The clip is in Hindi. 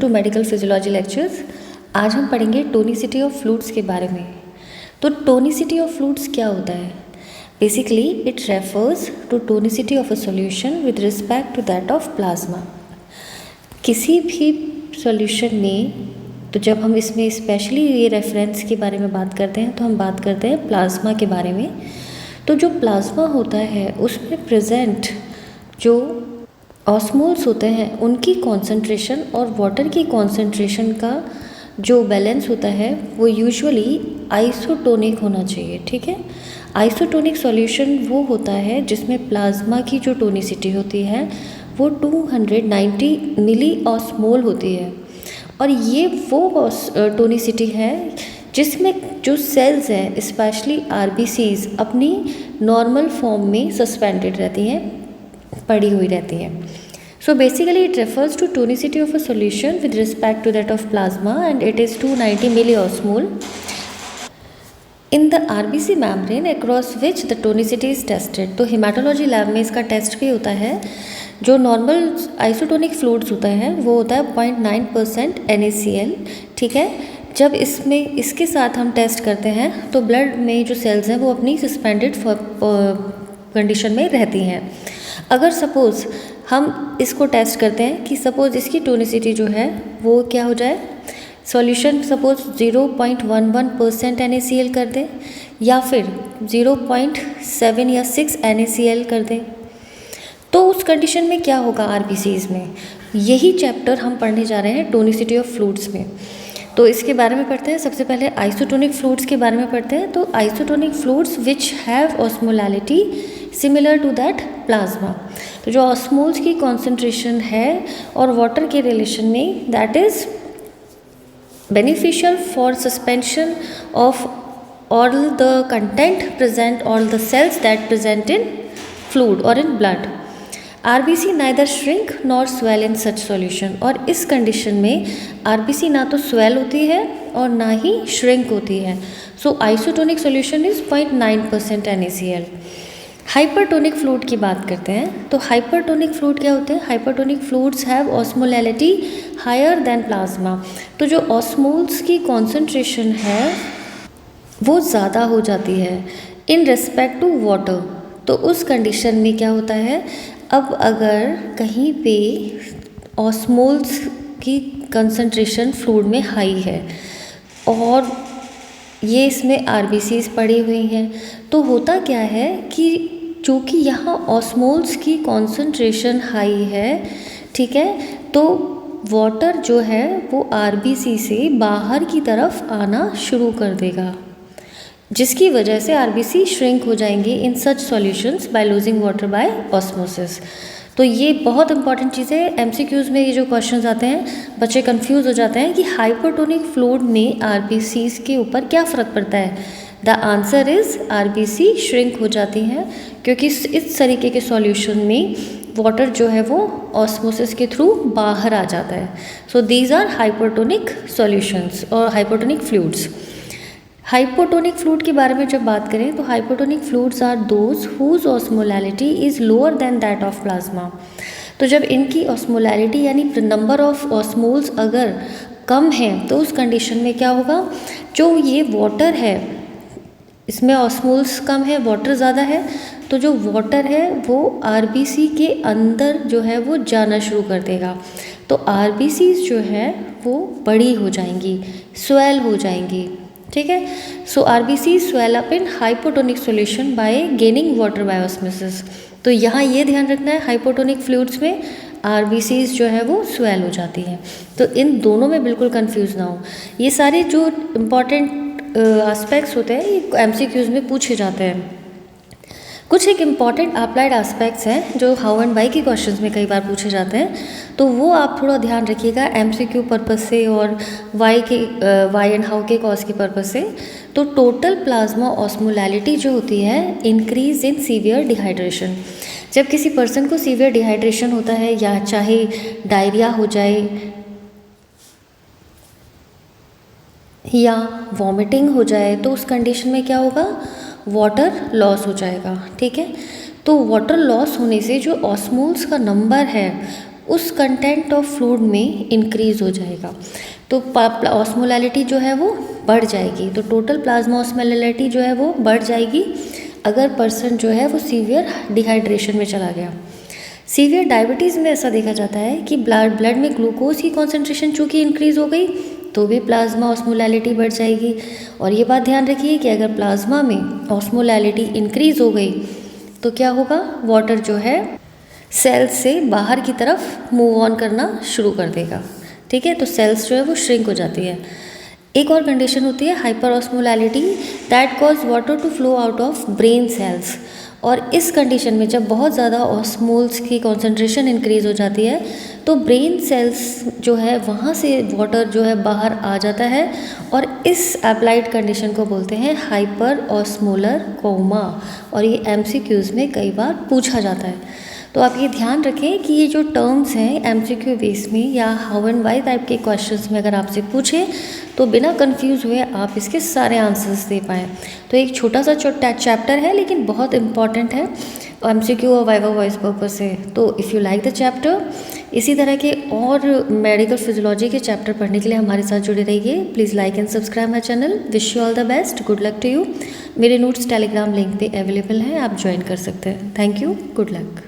To medical physiology lectures. आज हम पढ़ेंगे टोनिसिटी ऑफ फ्लूइड्स के बारे में। तो टोनिसिटी ऑफ फ्लूइड्स क्या होता है? Basically it refers to tonicity of a solution with respect to that of plasma. किसी भी सॉल्यूशन में, तो जब हम इसमें स्पेशली ये रेफरेंस के बारे में बात करते हैं तो हम बात करते हैं प्लाज्मा के बारे में। तो जो प्लाज्मा होता है उसमें प्रेजेंट जो ऑस्मोल्स होते हैं उनकी कॉन्सेंट्रेशन और वाटर की कॉन्सेंट्रेशन का जो बैलेंस होता है वो यूजुअली आइसोटोनिक होना चाहिए। ठीक है, आइसोटोनिक सॉल्यूशन वो होता है जिसमें प्लाज्मा की जो टोनिसिटी होती है वो 290 मिली ऑस्मोल होती है। और ये वो टोनिसिटी है जिसमें जो सेल्स हैं स्पेशली आरबीसीज अपनी नॉर्मल फॉर्म में सस्पेंडेड रहती हैं, पड़ी हुई रहती हैं। So basically it refers to tonicity of a solution with respect to that of plasma and it is 290 milli osmol in the RBC membrane across which the tonicity is tested. तो हेमाटोलॉजी लैब में इसका टेस्ट भी होता है। जो नॉर्मल आइसोटोनिक फ्लूइड्स होता है वो होता है 0.9% NaCl। ठीक है, जब इसमें इसके साथ हम टेस्ट करते हैं तो ब्लड में जो सेल्स हैं वो अपनी सस्पेंडेड कंडीशन में रहती हैं। अगर सपोज़ हम इसको टेस्ट करते हैं कि सपोज़ इसकी टोनिसिटी जो है वो क्या हो जाए, सॉल्यूशन सपोज 0.11% NaCl कर दें या फिर 0.7 या 6 NaCl कर दें, तो उस कंडीशन में क्या होगा आरबीसीज में। यही चैप्टर हम पढ़ने जा रहे हैं टोनिसिटी ऑफ फ्लूइड्स में। तो इसके बारे में पढ़ते हैं। सबसे पहले आइसोटोनिक फ्लूइड्स के बारे में पढ़ते हैं। तो isotonic fluids which have osmolality similar to that plasma. तो जो ऑस्मोल्स की कॉन्सेंट्रेशन है और वाटर के रिलेशन में that is beneficial for suspension of all the content present, all the cells that present in fluid or in blood. RBC neither shrink nor swell in such solution। और इस कंडीशन में RBC ना तो swell होती है और ना ही shrink होती है। So isotonic solution is 0.9% NaCl। Hypertonic fluid की बात करते हैं। तो हाइपरटोनिक फ्लूइड क्या होते हैं? Hypertonic fluids have osmolality higher than plasma. तो जो ऑस्मोल्स की कॉन्सेंट्रेशन है वो ज़्यादा हो जाती है इन रिस्पेक्ट टू वाटर। तो उस कंडीशन में क्या होता है, अब अगर कहीं पे ऑस्मोल्स की कंसंट्रेशन फ्लूइड में हाई है और ये इसमें आरबीसीज पड़ी हुई हैं, तो होता क्या है कि चूँकि यहाँ ऑस्मोल्स की कॉन्सेंट्रेशन हाई है, ठीक है, तो वाटर जो है वो आरबीसी से बाहर की तरफ आना शुरू कर देगा, जिसकी वजह से आरबीसी श्रिंक हो जाएंगे in such solutions by losing water by osmosis. तो ये बहुत इंपॉर्टेंट चीज़ है। एमसीक्यूज़ में ये जो क्वेश्चंस आते हैं बच्चे कंफ्यूज हो जाते हैं कि हाइपरटोनिक फ्लूइड में आरबीसीज के ऊपर क्या फ़र्क पड़ता है। The answer is RBC shrink हो जाती हैं क्योंकि इस तरीके के सॉल्यूशन में वाटर जो है वो ऑस्मोसिस के थ्रू बाहर आ जाता है। So these are hypertonic solutions और हाइपरटोनिक फ्लूइड्स। हाइपोटोनिक फ्लूइड के बारे में जब बात करें तो hypotonic fluids are those whose osmolality is lower than that of plasma. तो जब इनकी ऑस्मोलैलिटी यानी नंबर ऑफ ऑस्मोल्स अगर कम है तो उस कंडीशन में क्या होगा, जो ये वाटर है इसमें ऑस्मोल्स कम है, वाटर ज़्यादा है, तो जो वाटर है वो आरबीसी के अंदर जो है वो जाना शुरू कर देगा। तो आरबीसीज जो है वो बड़ी हो जाएंगी, स्वेल हो जाएंगी। ठीक है, so RBC swell up in hypotonic solution by gaining water by osmosis. तो यहाँ ये ध्यान रखना है, हाइपोटोनिक फ्लूइड्स में आरबीसीज जो है वो स्वेल हो जाती हैं। तो इन दोनों में बिल्कुल कंफ्यूज ना हो। ये सारे जो इम्पॉर्टेंट एस्पेक्ट्स होते हैं ये एमसीक्यूज़ में पूछे जाते हैं। कुछ एक इम्पॉर्टेंट अप्लाइड एस्पेक्ट्स हैं जो हाउ एंड वाई के क्वेश्चंस में कई बार पूछे जाते हैं, तो वो आप थोड़ा ध्यान रखिएगा एमसीक्यू पर्पस से और वाई एंड हाउ के कॉज के पर्पस से। तो टोटल प्लाज्मा ऑस्मोलैलिटी जो होती है इंक्रीज इन सीवियर डिहाइड्रेशन। जब किसी पर्सन को सीवियर डिहाइड्रेशन होता है या चाहे डायरिया हो जाए या वॉमिटिंग हो जाए तो उस कंडीशन में क्या होगा, वाटर लॉस हो जाएगा। ठीक है, तो वाटर लॉस होने से जो ऑस्मोल्स का नंबर है उस कंटेंट ऑफ फ्लूइड में इंक्रीज़ हो जाएगा। तो ऑस्मोलैलिटी जो है वो बढ़ जाएगी। तो टोटल प्लाज्मा ऑस्मोलैलिटी जो है वो बढ़ जाएगी अगर पर्सन जो है वो सीवियर डिहाइड्रेशन में चला गया। सीवियर डायबिटीज़ में ऐसा देखा जाता है कि ब्लड में ग्लूकोज की कॉन्सेंट्रेशन चूँकि इंक्रीज़ हो गई तो भी प्लाज्मा ऑस्मोलैलिटी बढ़ जाएगी। और ये बात ध्यान रखिए कि अगर प्लाज्मा में ऑस्मोलैलिटी इंक्रीज़ हो गई तो क्या होगा, वाटर जो है सेल्स से बाहर की तरफ मूव ऑन करना शुरू कर देगा। ठीक है, तो सेल्स जो है वो श्रिंक हो जाती है। एक और कंडीशन होती है hyper osmolality that cause water to flow out of brain cells. और इस कंडीशन में जब बहुत ज़्यादा ऑस्मोल्स की कॉन्सेंट्रेशन इंक्रीज़ हो जाती है तो ब्रेन सेल्स जो है वहाँ से वाटर जो है बाहर आ जाता है और इस एप्लाइड कंडीशन को बोलते हैं हाइपर ऑस्मोलर कोमा। और ये MCQs में कई बार पूछा जाता है। तो आप ये ध्यान रखें कि ये जो टर्म्स हैं MCQ बेस में या हाउ एंड वाई टाइप के क्वेश्चंस में अगर आपसे पूछे तो बिना कंफ्यूज हुए आप इसके सारे आंसर्स दे पाएँ। तो एक छोटा सा चैप्टर है लेकिन बहुत इंपॉर्टेंट है MCQ और वाइवा वॉइस पर्पस से। तो if you like the chapter, इसी तरह के और मेडिकल फिजियोलॉजी के चैप्टर पढ़ने के लिए हमारे साथ जुड़े रहिए। Please like and subscribe my channel. Wish you all the best, good luck to you. मेरे नोट्स टेलीग्राम लिंक पे अवेलेबल हैं, आप ज्वाइन कर सकते हैं। Thank you, good luck.